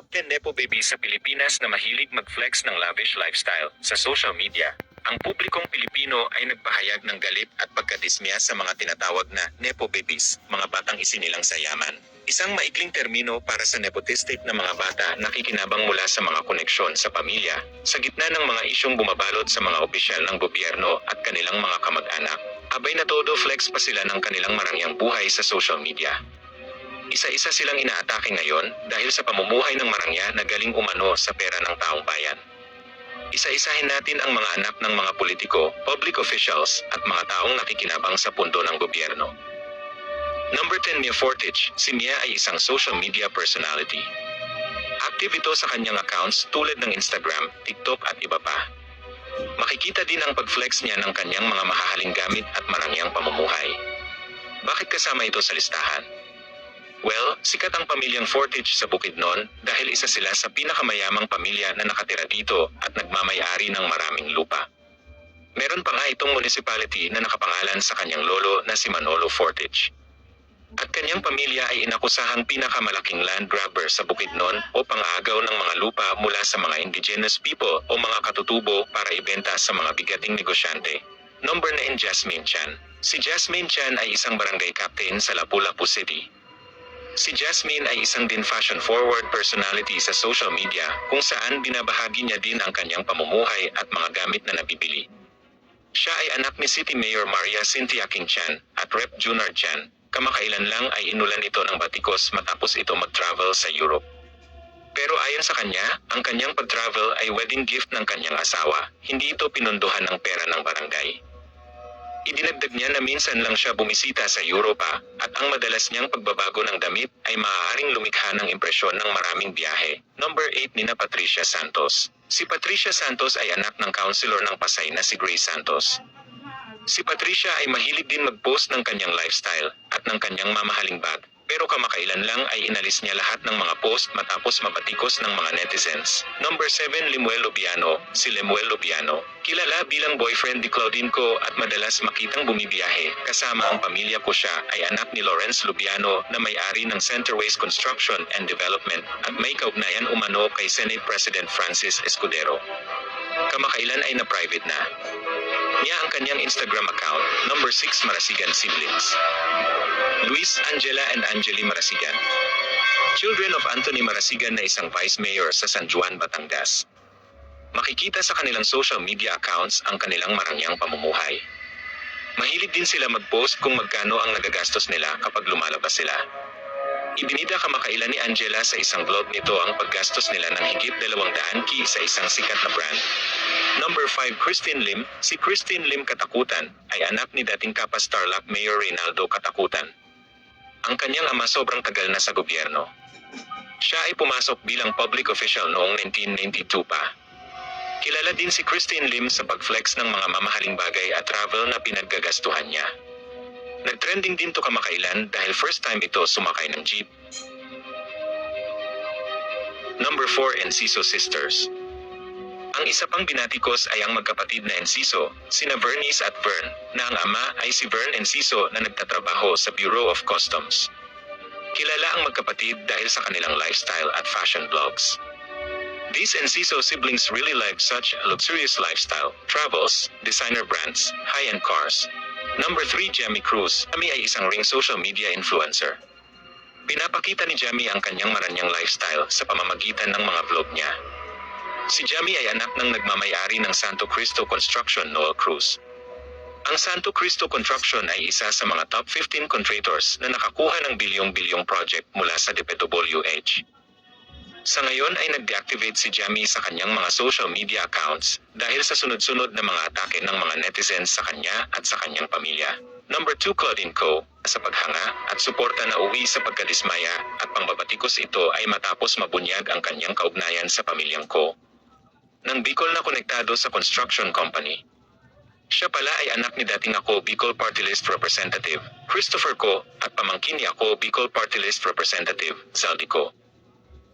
Top 10 Nepo Babies sa Pilipinas na mahilig mag-flex ng lavish lifestyle sa social media. Ang publikong Pilipino ay nagpahayag ng galit at pagkadismaya sa mga tinatawag na Nepo Babies, mga batang isinilang sa yaman. Isang maikling termino para sa nepotistic na mga bata na kikinabang mula sa mga koneksyon sa pamilya, sa gitna ng mga isyong bumabalot sa mga opisyal ng gobyerno at kanilang mga kamag-anak. Abay na todo flex pa sila ng kanilang marangyang buhay sa social media. Isa-isa silang inaatake ngayon dahil sa pamumuhay ng marangya na galing umano sa pera ng taong bayan. Isa-isahin natin ang mga anak ng mga politiko, public officials, at mga taong nakikinabang sa pundo ng gobyerno. Number 10, Mia Fortich. Si Mia ay isang social media personality. Active ito sa kanyang accounts tulad ng Instagram, TikTok at iba pa. Makikita din ang pag-flex niya ng kanyang mga mahahaling gamit at marangyang pamumuhay. Bakit kasama ito sa listahan? Well, sikat ang pamilyang Fortich sa Bukidnon dahil isa sila sa pinakamayamang pamilya na nakatira dito at nagmamay-ari ng maraming lupa. Meron pa nga itong municipality na nakapangalan sa kanyang lolo na si Manolo Fortich. At kanyang pamilya ay inakusahang pinakamalaking land grabber sa Bukidnon o pang-aagaw ng mga lupa mula sa mga indigenous people o mga katutubo para ibenta sa mga bigating negosyante. Number 9, Jasmine Chan. Si Jasmine Chan ay isang barangay captain sa Lapu-Lapu City. Si Jasmine ay isang din fashion-forward personality sa social media kung saan binabahagi niya din ang kanyang pamumuhay at mga gamit na nabibili. Siya ay anak ni City Mayor Maria Cynthia King Chan at Rep. Junard Chan. Kamakailan lang ay inulan ito ng batikos matapos ito mag-travel sa Europe. Pero ayon sa kanya, ang kanyang pag-travel ay wedding gift ng kanyang asawa, hindi ito pinunduhan ng pera ng barangay. Idinagdag niya na minsan lang siya bumisita sa Europa at ang madalas niyang pagbabago ng damit ay maaaring lumikha ng impresyon ng maraming biyahe. Number 8, Nina Patricia Santos. Si Patricia Santos ay anak ng councilor ng Pasay na si Grace Santos. Si Patricia ay mahilig din mag-post ng kanyang lifestyle at ng kanyang mamahaling bag. Pero kamakailan lang ay inalis niya lahat ng mga post matapos mabatikos ng mga netizens. Number 7, Lemuel Lubiano. Si Lemuel Lubiano, kilala bilang boyfriend ni Claudine Ko at madalas makitang bumibiyahe. Kasama ang pamilya ko siya ay anak ni Lawrence Lubiano na may-ari ng Centerways Construction and Development at may kaugnayan umano kay Senate President Francis Escudero. Kamakailan ay na-private na niya ang kanyang Instagram account. Number 6, Marasigan Siblings. Luis, Angela and Angeli Marasigan. Children of Anthony Marasigan na isang Vice Mayor sa San Juan, Batangas. Makikita sa kanilang social media accounts ang kanilang marangyang pamumuhay. Mahilig din sila mag-post kung magkano ang nagagastos nila kapag lumalabas sila. Ibinida kamakailan ni Angela sa isang vlog nito ang paggastos nila ng higit 200K sa isang sikat na brand. Number 5, Christine Lim. Si Christine Lim Katakutan ay anak ni dating Kapas Tarlac Mayor Reynaldo Katakutan. Ang kanyang ama sobrang tagal na sa gobyerno. Siya ay pumasok bilang public official noong 1992 pa. Kilala din si Christine Lim sa pag-flex ng mga mamahaling bagay at travel na pinaggagastuhan niya. Nag-trending din to kamakailan dahil first time ito sumakay ng jeep. Number 4, Enciso Sisters. Ang isa pang binatikos ay ang magkapatid na Enciso, sina Vernice at Vern, na ang ama ay si Vern Enciso na nagtatrabaho sa Bureau of Customs. Kilala ang magkapatid dahil sa kanilang lifestyle at fashion blogs. These Enciso siblings really live such a luxurious lifestyle, travels, designer brands, high-end cars. Number 3, Jamie Cruz. Jamie ay isang ring social media influencer. Pinapakita ni Jamie ang kanyang maranyang lifestyle sa pamamagitan ng mga vlog niya. Si Jamie ay anak ng nagmamay-ari ng Santo Cristo Construction, Noel Cruz. Ang Santo Cristo Construction ay isa sa mga top 15 contractors na nakakuha ng bilyong-bilyong project mula sa DPWH. Sa ngayon ay nag-deactivate si Jamie sa kanyang mga social media accounts dahil sa sunod-sunod na mga atake ng mga netizens sa kanya at sa kanyang pamilya. Number 2, Claudine Ko. Sa paghanga at suporta na uwi sa pagkadismaya at pangbabatikos ito ay matapos mabunyag ang kanyang kaugnayan sa pamilyang Ko ng Bicol na konektado sa construction company. Siya pala ay anak ni dating Ako Bicol Party List Representative Christopher Ko at pamangkin ni Ako Bicol Party List Representative Zaldi Ko.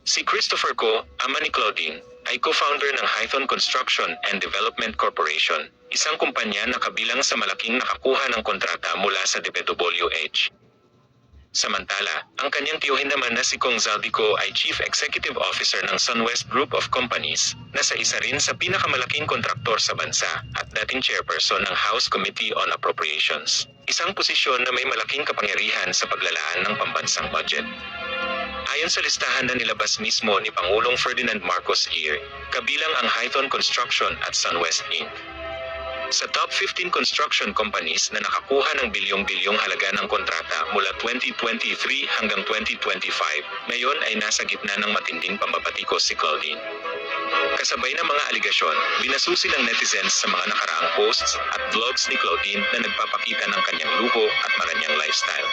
Si Christopher Ko, ama ni Claudine, ay co-founder ng Hython Construction and Development Corporation, isang kumpanya na kabilang sa malaking nakakuha ng kontrata mula sa DPWH. Samantala, ang kanyang tiyuhin naman na si Kong Zaldico ay Chief Executive Officer ng Sunwest Group of Companies, na sa isa rin sa pinakamalaking kontraktor sa bansa, at dating chairperson ng House Committee on Appropriations. Isang posisyon na may malaking kapangyarihan sa paglalaan ng pambansang budget. Ayon sa listahan na nilabas mismo ni Pangulong Ferdinand Marcos Jr., kabilang ang Hython Construction at Sunwest Inc. Sa top 15 construction companies na nakakuha ng bilyong-bilyong halaga ng kontrata mula 2023 hanggang 2025, ngayon ay nasa gitna ng matinding pambabatikos si Claudine. Kasabay ng mga aligasyon, binasusi ng netizens sa mga nakaraang posts at vlogs ni Claudine na nagpapakita ng kanyang luho at maranyang lifestyle.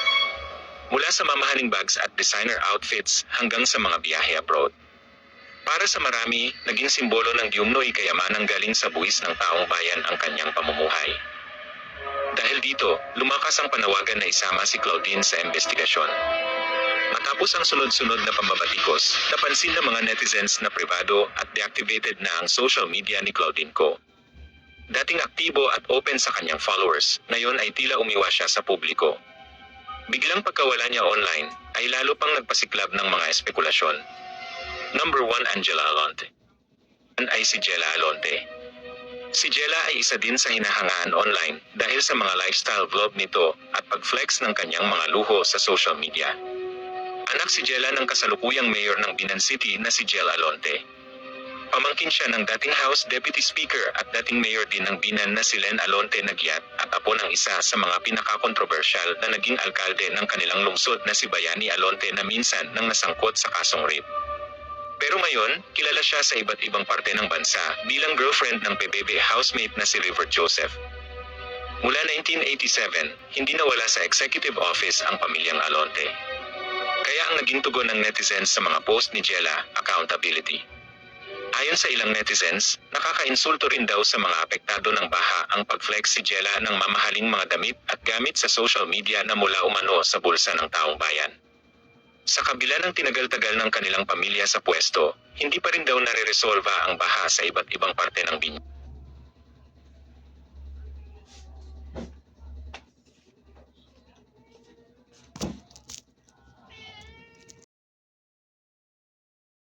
Mula sa mamahaling bags at designer outfits hanggang sa mga biyahe abroad. Para sa marami, naging simbolo ng diumnoy kayamanang galing sa buwis ng taong bayan ang kanyang pamumuhay. Dahil dito, lumakas ang panawagan na isama si Claudine sa investigasyon. Matapos ang sunod-sunod na pambabatikos, napansin ng mga netizens na privado at deactivated na ang social media ni Claudine Co. Dating aktibo at open sa kanyang followers, ngayon ay tila umiwas siya sa publiko. Biglang pagkawala niya online, ay lalo pang nagpasiklab ng mga espekulasyon. Number 1, Angela Alonte. Ay si Jella Alonte. Si Jella ay isa din sa hinahangaan online dahil sa mga lifestyle vlog nito at pag-flex ng kanyang mga luho sa social media. Anak si Jella ng kasalukuyang mayor ng Binan City na si Jella Alonte. Pamangkin siya ng dating House Deputy Speaker at dating mayor din ng Binan na si Len Alonte Nagyat at apo ng isa sa mga pinakakontrobersyal na naging alkalde ng kanilang lungsod na si Bayani Alonte na minsan nang nasangkot sa kasong rape. Pero ngayon, kilala siya sa iba't ibang parte ng bansa bilang girlfriend ng PBB housemate na si River Joseph. Mula 1987, hindi nawala sa executive office ang pamilyang Alonte. Kaya ang naging tugon ng netizens sa mga post ni Jella, accountability. Ayon sa ilang netizens, nakakainsulto rin daw sa mga apektado ng baha ang pag-flex si Jella ng mamahaling mga damit at gamit sa social media na mula umano sa bulsa ng taong bayan. Sa kabila ng tinagal-tagal ng kanilang pamilya sa pwesto, hindi pa rin daw nare-resolva ang baha sa iba't ibang parte ng Binyan.